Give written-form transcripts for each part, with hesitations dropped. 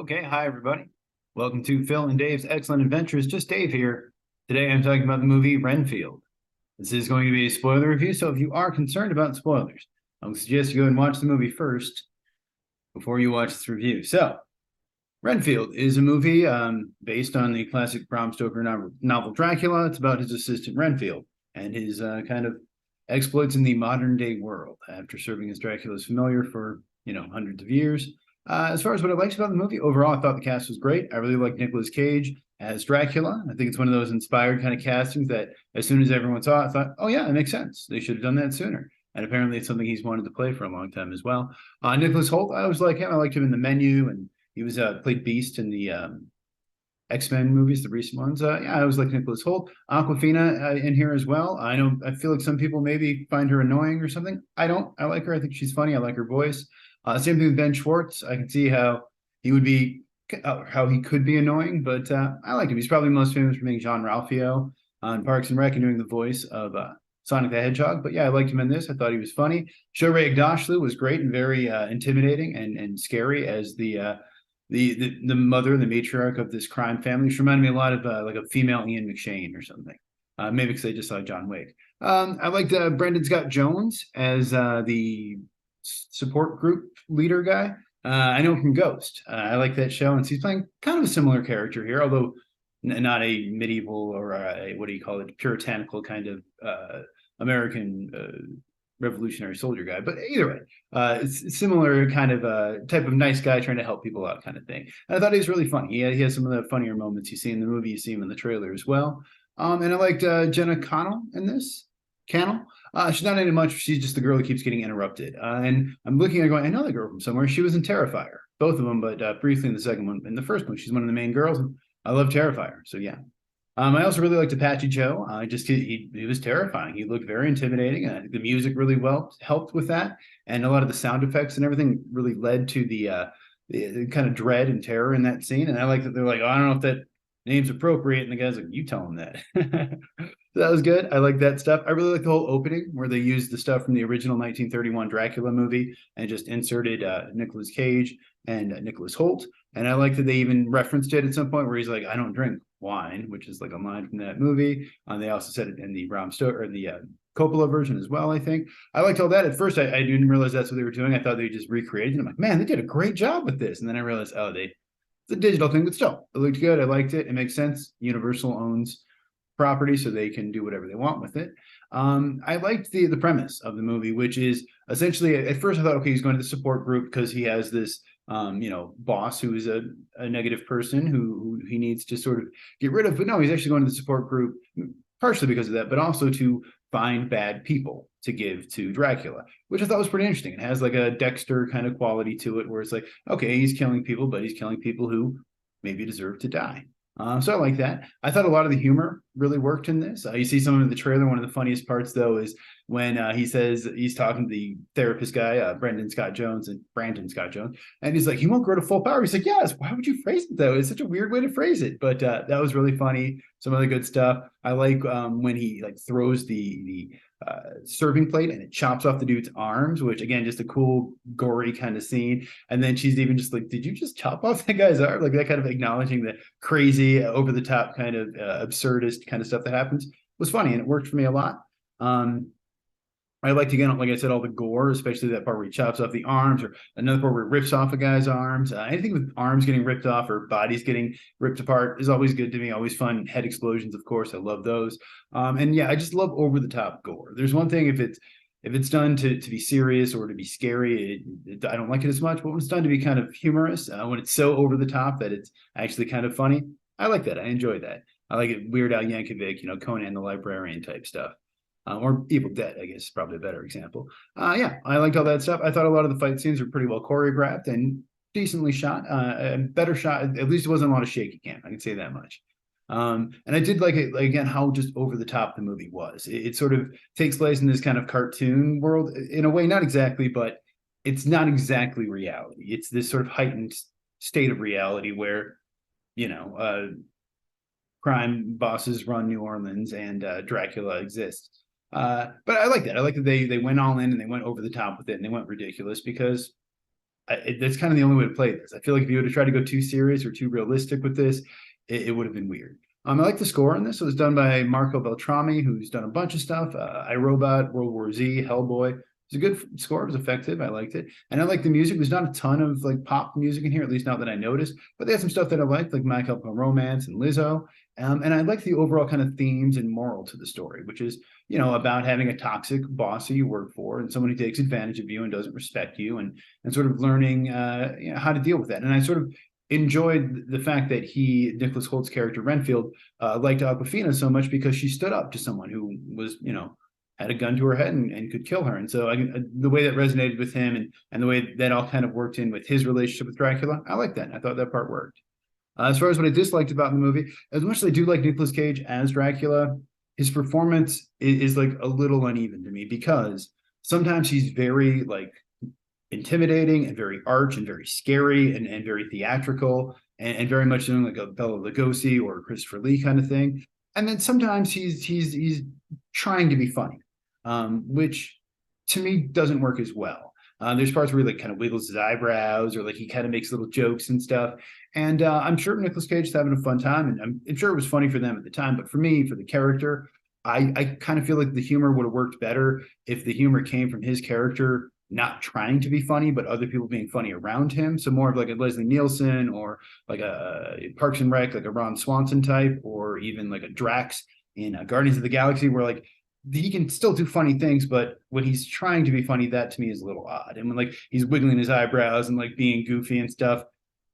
Okay, hi everybody. Welcome to Phil and Dave's Excellent Adventures. Just Dave here. Today I'm talking about the movie Renfield. This is going to be a spoiler review, so if you are concerned about spoilers, I would suggest you go and watch the movie first before you watch this review. So, Renfield is a movie based on the classic Bram Stoker novel Dracula. It's about his assistant Renfield and his kind of exploits in the modern day world after serving as Dracula's familiar for, hundreds of years. As far as what I liked about the movie, overall, I thought the cast was great. I really like Nicolas Cage as Dracula. I think it's one of those inspired kind of castings that as soon as everyone saw it, I thought, oh yeah, it makes sense. They should have done that sooner. And apparently it's something he's wanted to play for a long time as well. Nicholas Hoult, I was like him. I liked him in The Menu, and he was played Beast in the X-Men movies, the recent ones. Yeah, I was like Nicholas Hoult. Awkwafina in here as well. I feel like some people maybe find her annoying or something. I don't. I like her. I think she's funny. I like her voice. Same thing with Ben Schwartz. I can see how he would be, how he could be annoying, but I like him. He's probably most famous for being Jean-Ralphio on Parks and Rec and doing the voice of Sonic the Hedgehog. But yeah, I liked him in this. I thought he was funny. Shohreh Aghdashloo was great and very intimidating and scary as the mother, the matriarch of this crime family. She reminded me a lot of like a female Ian McShane or something. Maybe because I just saw John Wick. I liked Brendan Scott Jones as the support group leader guy. I know him from Ghost. I like that show, and he's playing kind of a similar character here, although not a medieval or a, what do you call it, puritanical kind of American revolutionary soldier guy. But either way, it's similar kind of type of nice guy trying to help people out kind of thing. And I thought he was really funny. He has some of the funnier moments you see in the movie. You see him in the trailer as well. And I liked Jenna Connell in this. Cannell. She's not in it much. She's just the girl that keeps getting interrupted. And I'm looking at her going, I know the girl from somewhere. She was in Terrifier, both of them, but briefly in the second one. In the first one, she's one of the main girls. I love Terrifier. So yeah. I also really liked Apache Joe. He was terrifying. He looked very intimidating. And I think the music really well helped with that. And a lot of the sound effects and everything really led to the kind of dread and terror in that scene. And I like that they're like, oh, I don't know if that name's appropriate. And the guy's like, you tell him that. So that was good. I like that stuff. I really like the whole opening where they used the stuff from the original 1931 Dracula movie and just inserted Nicolas Cage and Nicholas Hoult. And I like that they even referenced it at some point where he's like, I don't drink wine, which is like a line from that movie. They also said it in the Bram Stoker, or the Coppola version as well, I think. I liked all that. At first, I didn't realize that's what they were doing. I thought they just recreated it. I'm like, man, they did a great job with this. And then I realized, it's a digital thing, but still, it looked good. I liked it. It makes sense. Universal owns property, so they can do whatever they want with it. I liked the premise of the movie, which is essentially, at first I thought, okay, he's going to the support group because he has this boss who is a negative person who he needs to sort of get rid of. But no, he's actually going to the support group partially because of that, but also to find bad people to give to Dracula, which I thought was pretty interesting. It has like a Dexter kind of quality to it where it's like, okay, he's killing people, but he's killing people who maybe deserve to die. So I like that. I thought a lot of the humor really worked in this. You see some of the trailer. One of the funniest parts, though, is when he says he's talking to the therapist guy, Brandon Scott Jones, and he's like, he won't grow to full power. He's like, yes. Why would you phrase it, though? It's such a weird way to phrase it. But that was really funny. Some of the good stuff. I like when he like throws the serving plate and it chops off the dude's arms, which again, just a cool, gory kind of scene. And then she's even just like, did you just chop off that guy's arm? Like that kind of acknowledging the crazy, over the top kind of absurdist kind of stuff that happens was funny. And it worked for me a lot. I liked, again, like I said, all the gore, especially that part where he chops off the arms, or another part where he rips off a guy's arms. Anything with arms getting ripped off or bodies getting ripped apart is always good to me. Always fun. Head explosions, of course. I love those. And yeah, I just love over the top gore. There's one thing if it's done to be serious or to be scary, I don't like it as much. But when it's done to be kind of humorous, when it's so over the top that it's actually kind of funny, I like that. I enjoy that. I like it. Weird Al Yankovic, Conan the Librarian type stuff. Or Evil Dead, I guess, is probably a better example. Yeah, I liked all that stuff. I thought a lot of the fight scenes were pretty well choreographed and decently shot. Better shot. At least it wasn't a lot of shaky cam. I can say that much. And I did like it, again, how just over the top the movie was. It sort of takes place in this kind of cartoon world in a way, not exactly, but it's not exactly reality. It's this sort of heightened state of reality where, crime bosses run New Orleans and Dracula exists. But I like that. I like that they went all in and they went over the top with it and they went ridiculous because that's kind of the only way to play this. I feel like if you would have tried to go too serious or too realistic with this, it would have been weird. I like the score on this. It was done by Marco Beltrami, who's done a bunch of stuff. iRobot, World War Z, Hellboy. It's a good score. It was effective. I liked it. And I like the music. There's not a ton of like pop music in here, at least not that I noticed. But they had some stuff that I liked, like My Chemical Romance and Lizzo. And I like the overall kind of themes and moral to the story, which is, about having a toxic boss who you work for and someone who takes advantage of you and doesn't respect you, and sort of learning how to deal with that. And I sort of enjoyed the fact that Nicholas Hoult's character Renfield liked Awkwafina so much because she stood up to someone who was, had a gun to her head and could kill her. And so the way that resonated with him and the way that all kind of worked in with his relationship with Dracula, I like that. I thought that part worked. As far as what I disliked about the movie, as much as I do like Nicolas Cage as Dracula, his performance is like a little uneven to me, because sometimes he's very like intimidating and very arch and very scary and very theatrical and very much doing like a Bela Lugosi or Christopher Lee kind of thing. And then sometimes he's trying to be funny, which to me doesn't work as well. There's parts where he like kind of wiggles his eyebrows, or like he kind of makes little jokes and stuff. And I'm sure Nicolas Cage is having a fun time, and I'm sure it was funny for them at the time. But for me, for the character, I kind of feel like the humor would have worked better if the humor came from his character not trying to be funny, but other people being funny around him. So more of like a Leslie Nielsen, or like a Parks and Rec, like a Ron Swanson type, or even like a Drax in Guardians of the Galaxy, where like he can still do funny things, but when he's trying to be funny, that to me is a little odd. And when like he's wiggling his eyebrows and like being goofy and stuff,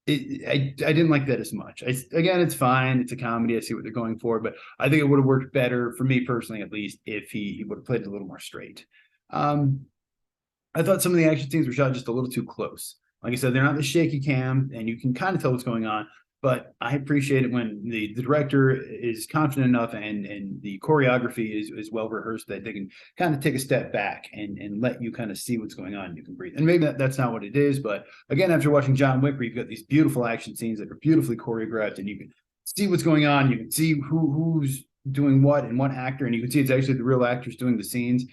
I didn't like that as much. Again, it's fine. It's a comedy. I see what they're going for, but I think it would have worked better for me personally, at least, if he would have played it a little more straight. I thought some of the action scenes were shot just a little too close. Like I said, they're not the shaky cam, and you can kind of tell what's going on. But I appreciate it when the director is confident enough and the choreography is well rehearsed that they can kind of take a step back and let you kind of see what's going on and you can breathe. And maybe that's not what it is. But again, after watching John Wick, where you've got these beautiful action scenes that are beautifully choreographed, and you can see what's going on, you can see who's doing what and what actor, and you can see it's actually the real actors doing the scenes.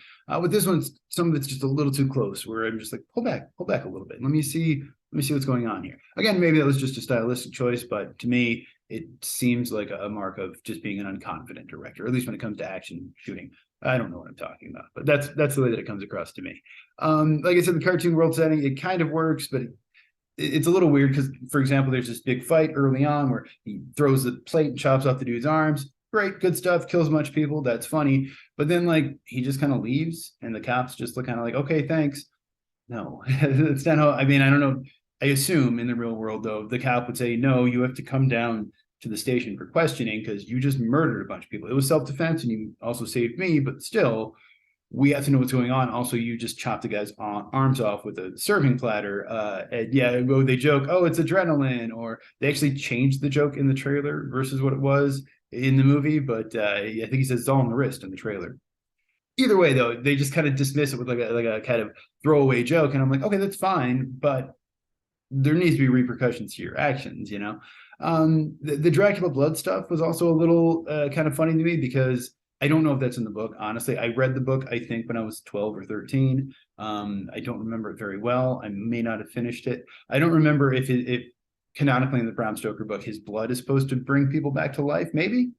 With this one, some of it's just a little too close, where I'm just like, pull back a little bit. Let me see what's going on here. Again, maybe that was just a stylistic choice, but to me, it seems like a mark of just being an unconfident director, or at least when it comes to action shooting. I don't know what I'm talking about, but that's the way that it comes across to me. Like I said, the cartoon world setting, it kind of works, but it's a little weird because, for example, there's this big fight early on where he throws the plate and chops off the dude's arms. Great, good stuff, kills a bunch of people. That's funny. But then, like, he just kind of leaves, and the cops just look kind of like, okay, thanks. No, that's not how, I mean, I don't know. I assume in the real world, though, the cop would say, no, you have to come down to the station for questioning because you just murdered a bunch of people. It was self-defense, and you also saved me, but still, we have to know what's going on. Also, you just chopped the guy's arms off with a serving platter. And yeah, they joke, oh, it's adrenaline, or they actually changed the joke in the trailer versus what it was in the movie, but I think he says it's all on the wrist in the trailer. Either way, though, they just kind of dismiss it with like a kind of throwaway joke, and I'm like, okay, that's fine, but there needs to be repercussions to your actions, you know. The Dracula blood stuff was also a little kind of funny to me because I don't know if that's in the book. Honestly, I read the book, I think, when I was 12 or 13. I don't remember it very well. I may not have finished it. I don't remember if canonically in the Bram Stoker book, his blood is supposed to bring people back to life. Maybe.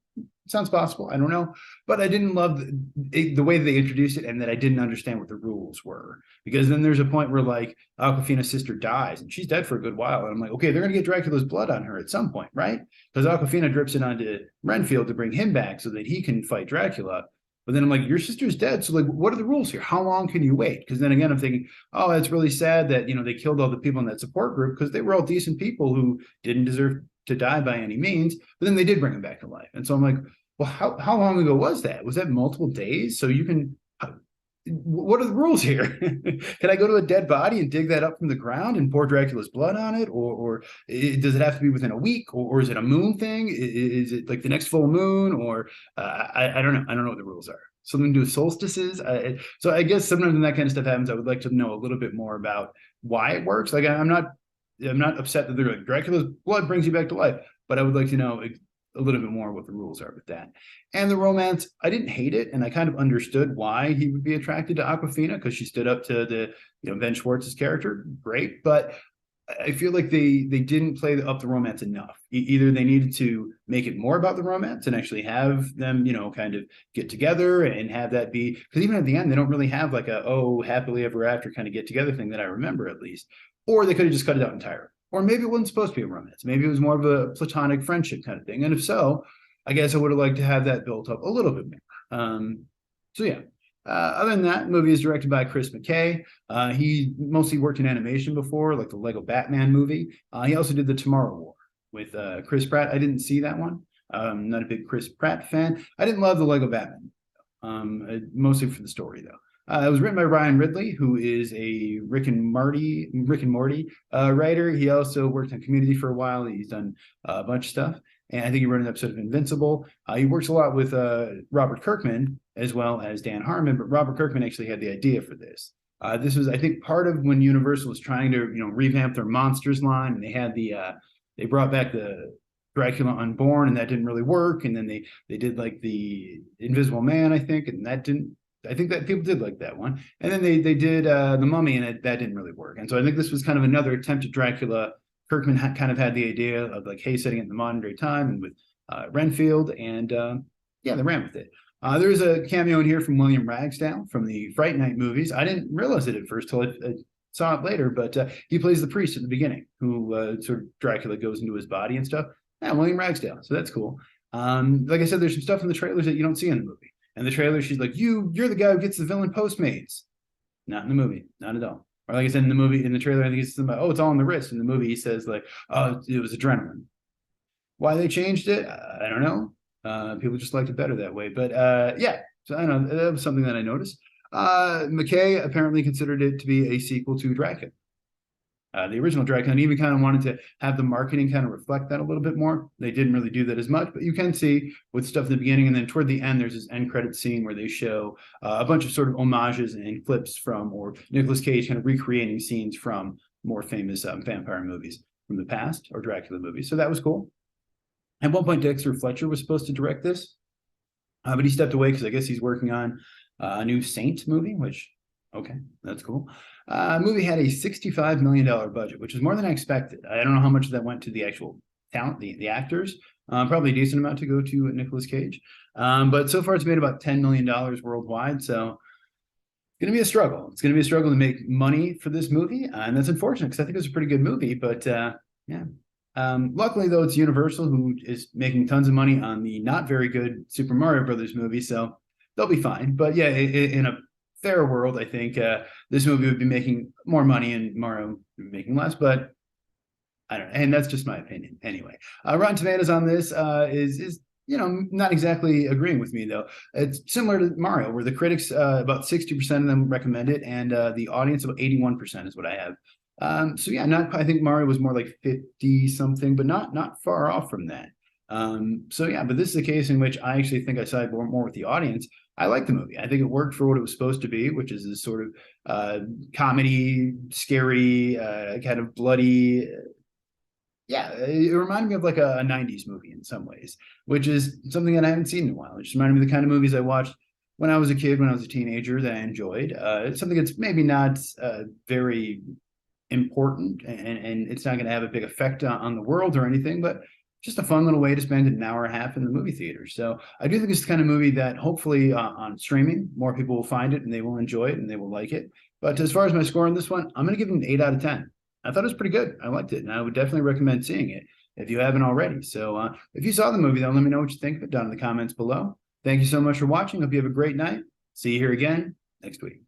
Sounds possible. I don't know. But I didn't love the way that they introduced it, and that I didn't understand what the rules were. Because then there's a point where, like, Awkwafina's sister dies, and she's dead for a good while. And I'm like, okay, they're going to get Dracula's blood on her at some point, right? Because Awkwafina drips it onto Renfield to bring him back so that he can fight Dracula. But then I'm like, your sister's dead. So, like, what are the rules here? How long can you wait? Because then again, I'm thinking, oh, that's really sad that, they killed all the people in that support group because they were all decent people who didn't deserve to die by any means. But then they did bring him back to life. And so I'm like, well, how long ago was that? Was that multiple days? So you can, what are the rules here? Can I go to a dead body and dig that up from the ground and pour Dracula's blood on it? Or does it have to be within a week? Or is it a moon thing? Is it like the next full moon? Or I don't know. I don't know what the rules are. Something to do with solstices. So I guess sometimes when that kind of stuff happens, I would like to know a little bit more about why it works. Like I'm not upset that they're like Dracula's blood brings you back to life, but I would like to know a little bit more what the rules are with that. And the romance, I didn't hate it, and I kind of understood why he would be attracted to Awkwafina, because she stood up to the Ben Schwartz's character. Great, but I feel like they didn't play up the romance enough. Either they needed to make it more about the romance and actually have them, kind of get together and have that be, because even at the end, they don't really have like a, oh, happily ever after kind of get together thing that I remember at least. Or they could have just cut it out entirely. Or maybe it wasn't supposed to be a romance. Maybe it was more of a platonic friendship kind of thing. And if so, I guess I would have liked to have that built up a little bit more. So yeah. Other than that, the movie is directed by Chris McKay. He mostly worked in animation before, like the Lego Batman movie. He also did the Tomorrow War with Chris Pratt. I didn't see that one. I'm not a big Chris Pratt fan. I didn't love the Lego Batman, mostly for the story though. It was written by Ryan Ridley, who is a Rick and Morty writer. He also worked on Community for a while. He's done a bunch of stuff. And I think he wrote an episode of Invincible. He works a lot with Robert Kirkman as well as Dan Harmon, but Robert Kirkman actually had the idea for this. This was, I think, part of when Universal was trying to, revamp their monsters line, and they had they brought back the Dracula Unborn, and that didn't really work. And then they did like the Invisible Man, I think, and that didn't. I think that people did like that one. And then they did the Mummy, and that didn't really work. And so I think this was kind of another attempt at Dracula. Kirkman kind of had the idea of like, hey, setting it in the modern day time and with Renfield, and they ran with it. There's a cameo in here from William Ragsdale from the Fright Night movies. I didn't realize it at first till I saw it later, but he plays the priest at the beginning who sort of Dracula goes into his body and stuff. Yeah, William Ragsdale, so that's cool. Like I said, there's some stuff in the trailers that you don't see in the movie. In the trailer, she's like, you're the guy who gets the villain Postmates. Not in the movie, not at all. Or like I said, in the trailer, I think it's something about, oh, it's all on the wrist. In the movie, he says like, oh, it was adrenaline. Why they changed it, I don't know. People just liked it better that way. But so I don't know. That was something that I noticed. McKay apparently considered it to be a sequel to Dracula. The original Dracula, and even kind of wanted to have the marketing kind of reflect that a little bit more. They didn't really do that as much, but you can see with stuff at the beginning, and then toward the end, there's this end credit scene where they show a bunch of sort of homages and clips from, or Nicolas Cage kind of recreating scenes from more famous vampire movies from the past, or Dracula movies. So that was cool. At one point, Dexter Fletcher was supposed to direct this, but he stepped away because I guess he's working on a new Saint movie, which, okay, that's cool. Movie had a $65 million budget, which is more than I expected. I don't know how much of that went to the actual talent, the actors. Probably a decent amount to go to Nicolas Cage. But so far, it's made about $10 million worldwide. So it's going to be a struggle. It's going to be a struggle to make money for this movie. And that's unfortunate because I think it's a pretty good movie. But luckily, though, it's Universal, who is making tons of money on the not very good Super Mario Brothers movie. So they'll be fine. But yeah, in a fair world, I think this movie would be making more money and Mario making less, but I don't know, and that's just my opinion anyway. Rotten Tomatoes on this is not exactly agreeing with me though. It's similar to Mario, where the critics about 60% of them recommend it, and the audience about 81% is what I have. So yeah, I think Mario was more like 50 something, but not far off from that. So yeah, but this is a case in which I actually think I side more with the audience. I like the movie. I think it worked for what it was supposed to be, which is this sort of comedy, scary, kind of bloody. Yeah, it reminded me of like a 90s movie in some ways, which is something that I haven't seen in a while. It just reminded me of the kind of movies I watched when I was a kid, when I was a teenager, that I enjoyed. It's something that's maybe not very important, and it's not going to have a big effect on the world or anything, but just a fun little way to spend an hour and a half in the movie theater. So I do think it's the kind of movie that hopefully on streaming, more people will find it and they will enjoy it and they will like it. But as far as my score on this one, I'm going to give it an 8 out of 10. I thought it was pretty good. I liked it, and I would definitely recommend seeing it if you haven't already. So if you saw the movie, though, let me know what you think of it down in the comments below. Thank you so much for watching. Hope you have a great night. See you here again next week.